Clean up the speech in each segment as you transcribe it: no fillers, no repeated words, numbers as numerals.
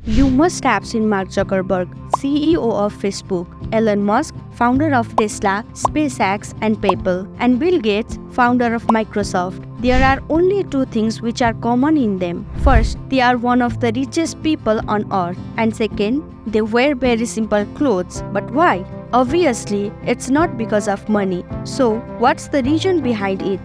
You must have seen Mark Zuckerberg, CEO of Facebook, Elon Musk, founder of Tesla, SpaceX, and PayPal, and Bill Gates, founder of Microsoft. There are only two things which are common in them. First, they are one of the richest people on earth, and second, they wear very simple clothes. But why? Obviously, it's not because of money. So, what's the reason behind it?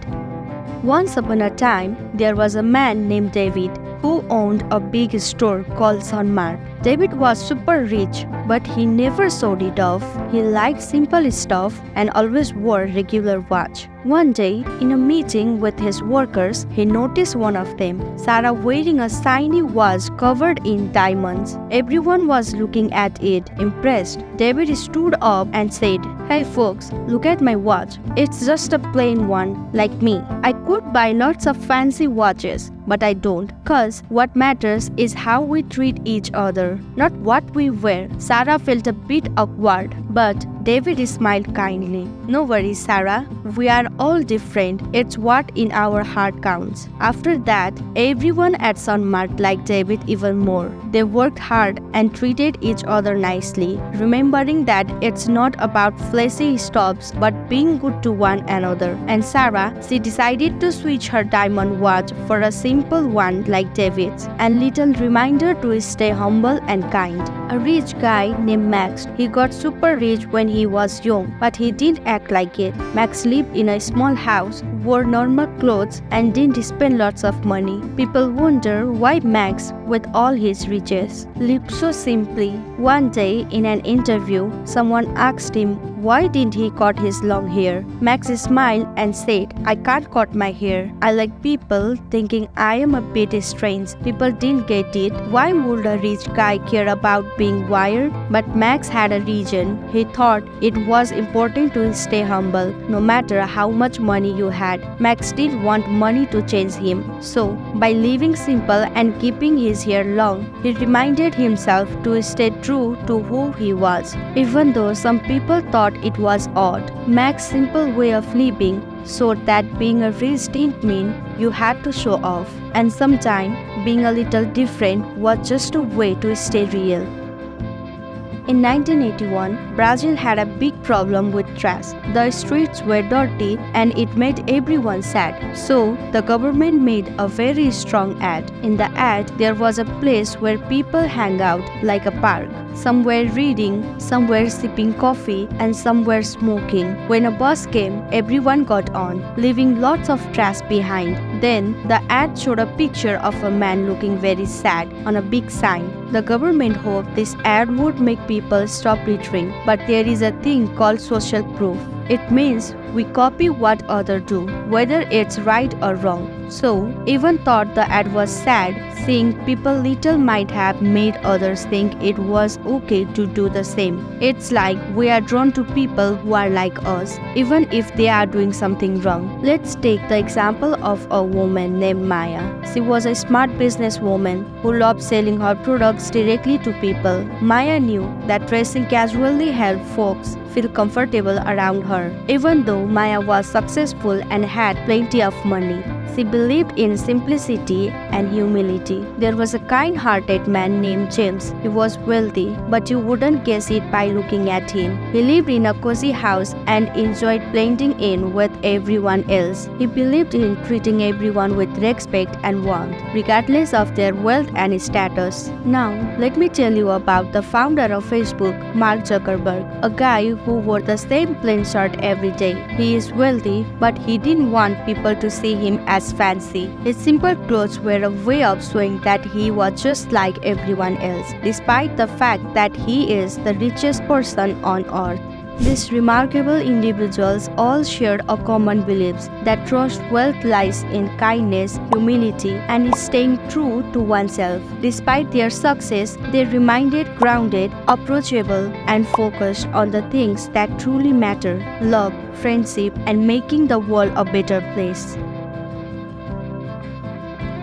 Once upon a time, there was a man named David who owned a big store called SunMart. David was super rich, but he never showed it off. He liked simple stuff and always wore regular watch. One day, in a meeting with his workers, he noticed one of them, Sarah, wearing a shiny watch covered in diamonds. Everyone was looking at it, impressed. David stood up and said, "Hey folks, look at my watch. It's just a plain one, like me. I could buy lots of fancy watches, but I don't, cause what matters is how we treat each other, not what we wear." Sarah felt a bit awkward, but David smiled kindly. "No worries, Sarah. We are all different. It's what in our heart counts." After that, everyone at SunMart liked David even more. They worked hard and treated each other nicely, remembering that it's not about flashy stuffs but being good to one another. And Sarah, she decided to switch her diamond watch for a simple one like David's, and little reminder to stay humble and kind. A rich guy named Max, he got super rich when he was young, but he didn't act like it. Max lived in a small house, wore normal clothes, and didn't spend lots of money. People wonder why Max, with all his riches, lived so simply. One day in an interview, someone asked him why didn't he cut his long hair. Max smiled and said, "I can't cut my hair. I like people thinking I am a bit strange." People didn't get it. Why would a rich guy care about being wired? But Max had a reason. He thought it was important to stay humble. No matter how much money you had, Max didn't want money to change him. So, by living simple and keeping his hair long, he reminded himself to stay true to who he was. Even though some people thought it was odd, Max's simple way of living showed that being a rich didn't mean you had to show off, and sometimes being a little different was just a way to stay real. In 1981, Brazil had a big problem with trash. The streets were dirty and it made everyone sad. So, the government made a very strong ad. In the ad, there was a place where people hang out, like a park. Some were reading, some were sipping coffee, and some were smoking. When a bus came, everyone got on, leaving lots of trash behind. Then, the ad showed a picture of a man looking very sad on a big sign. The government hoped this ad would make people stop littering, but there is a thing called social proof. It means we copy what others do, whether it's right or wrong. So, even though the ad was sad, seeing people litter might have made others think it was okay to do the same. It's like we are drawn to people who are like us, even if they are doing something wrong. Let's take the example of a woman named Maya. She was a smart businesswoman who loved selling her products directly to people. Maya knew that dressing casually helped folks feel comfortable around her. Even though Maya was successful and had plenty of money, she believed in simplicity and humility. There was a kind-hearted man named James. He was wealthy, but you wouldn't guess it by looking at him. He lived in a cozy house and enjoyed blending in with everyone else. He believed in treating everyone with respect and warmth, regardless of their wealth and status. Now, let me tell you about the founder of Facebook, Mark Zuckerberg, a guy who wore the same plain shirt every day. He is wealthy, but he didn't want people to see him as fancy. His simple clothes were a way of showing that he was just like everyone else, despite the fact that he is the richest person on earth. These remarkable individuals all shared a common belief that true wealth lies in kindness, humility, and staying true to oneself. Despite their success, they remained grounded, approachable, and focused on the things that truly matter: love, friendship, and making the world a better place.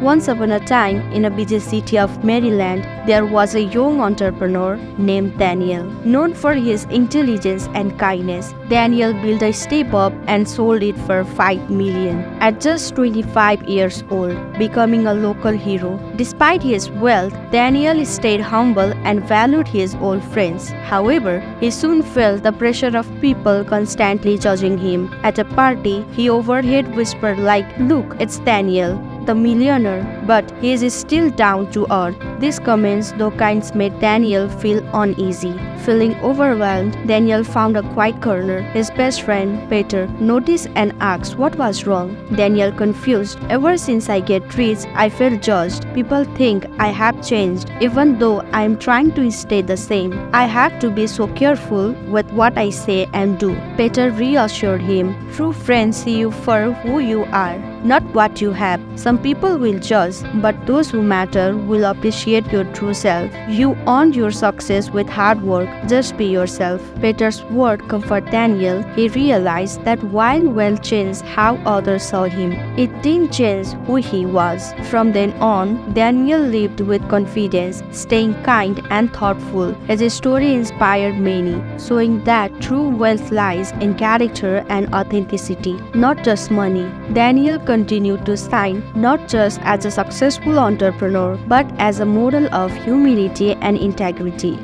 Once upon a time, in a busy city of Maryland, there was a young entrepreneur named Daniel. Known for his intelligence and kindness, Daniel built a startup and sold it for $5 million at just 25 years old, becoming a local hero. Despite his wealth, Daniel stayed humble and valued his old friends. However, he soon felt the pressure of people constantly judging him. At a party, he overheard whisper like, "Look, it's Daniel, the millionaire, but he is still down to earth." These comments, though kind, made Daniel feel uneasy. Feeling overwhelmed, Daniel found a quiet corner. His best friend, Peter, noticed and asked what was wrong. Daniel, confused, "Ever since I get rich, I feel judged. People think I have changed, even though I am trying to stay the same. I have to be so careful with what I say and do." Peter reassured him, "True friends see you for who you are, not what you have. Some people will judge, but those who matter will appreciate your true self. You earned your success with hard work. Just be yourself." Peter's word comforted Daniel. He realized that while wealth changed how others saw him, it didn't change who he was. From then on, Daniel lived with confidence, staying kind and thoughtful. His story inspired many, showing that true wealth lies in character and authenticity, not just money. Daniel continued to shine not just as a successful entrepreneur, but as a model of humility and integrity.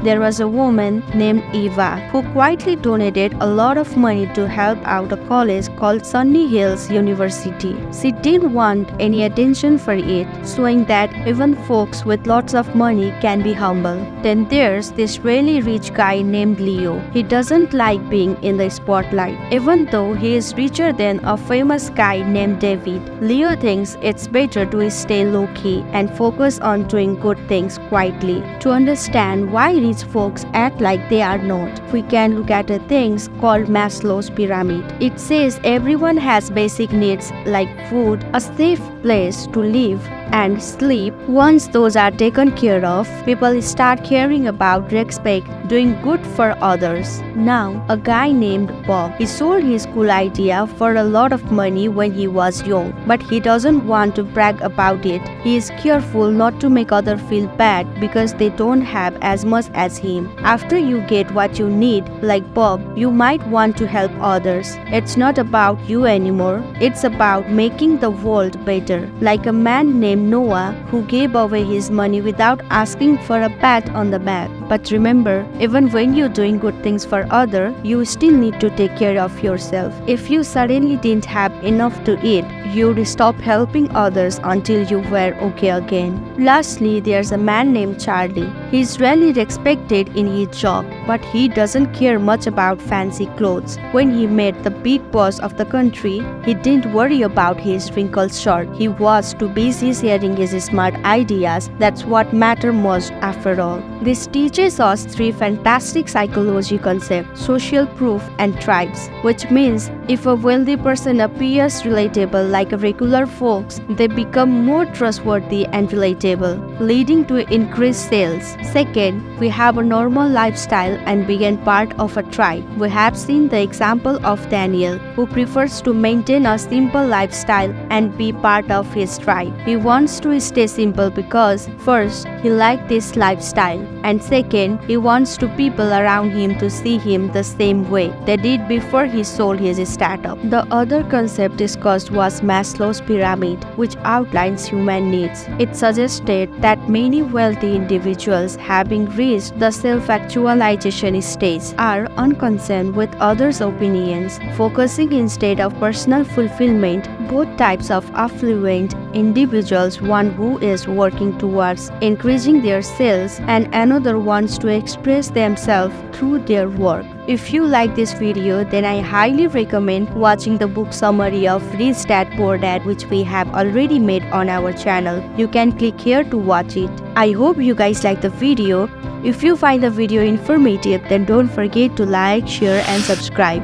There was a woman named Eva who quietly donated a lot of money to help out a college called Sunny Hills University. She didn't want any attention for it, showing that even folks with lots of money can be humble. Then there's this really rich guy named Leo. He doesn't like being in the spotlight, even though he is richer than a famous guy named David. Leo thinks it's better to stay low-key and focus on doing good things quietly. To understand why rich folks act like they are not, we can look at a thing called Maslow's pyramid. It says everyone has basic needs like food, a safe place to live, and sleep. Once those are taken care of, people start caring about respect, doing good for others. Now, a guy named Bob, he sold his cool idea for a lot of money when he was young, but he doesn't want to brag about it. He is careful not to make others feel bad because they don't have as much as him. After you get what you need, like Bob, you might want to help others. It's not about you anymore. It's about making the world better. Like a man named Noah who gave away his money without asking for a pat on the back. But remember, even when you're doing good things for others, you still need to take care of yourself. If you suddenly didn't have enough to eat, you'd stop helping others until you were okay again. Lastly, there's a man named Charlie. He's really respected in his job, but he doesn't care much about fancy clothes. When he met the big boss of the country, he didn't worry about his wrinkled shirt. He was too busy sharing his smart ideas. That's what mattered most after all. This teaches us three fantastic psychology concepts: social proof and tribes, which means if a wealthy person appears relatable like regular folks, they become more trustworthy and relatable, leading to increased sales. Second, we have a normal lifestyle and become part of a tribe. We have seen the example of Daniel, who prefers to maintain a simple lifestyle and be part of his tribe. He wants to stay simple because, first, he likes this lifestyle, and second, he wants to people around him to see him the same way they did before he sold his startup. The other concept discussed was Maslow's pyramid, which outlines human needs. It suggested that many wealthy individuals, having reached the self-actualization stage, are unconcerned with others' opinions, focusing instead of personal fulfillment. Both types of affluent individuals, one who is working towards increasing their sales and another wants to express themselves through their work. If you like this video, then I highly recommend watching the book summary of Rich Dad Poor Dad, which we have already made on our channel. You can click here to watch it. I hope you guys like the video. If you find the video informative, then don't forget to like, share and subscribe.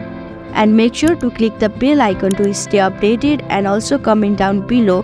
And make sure to click the bell icon to stay updated, and also comment down below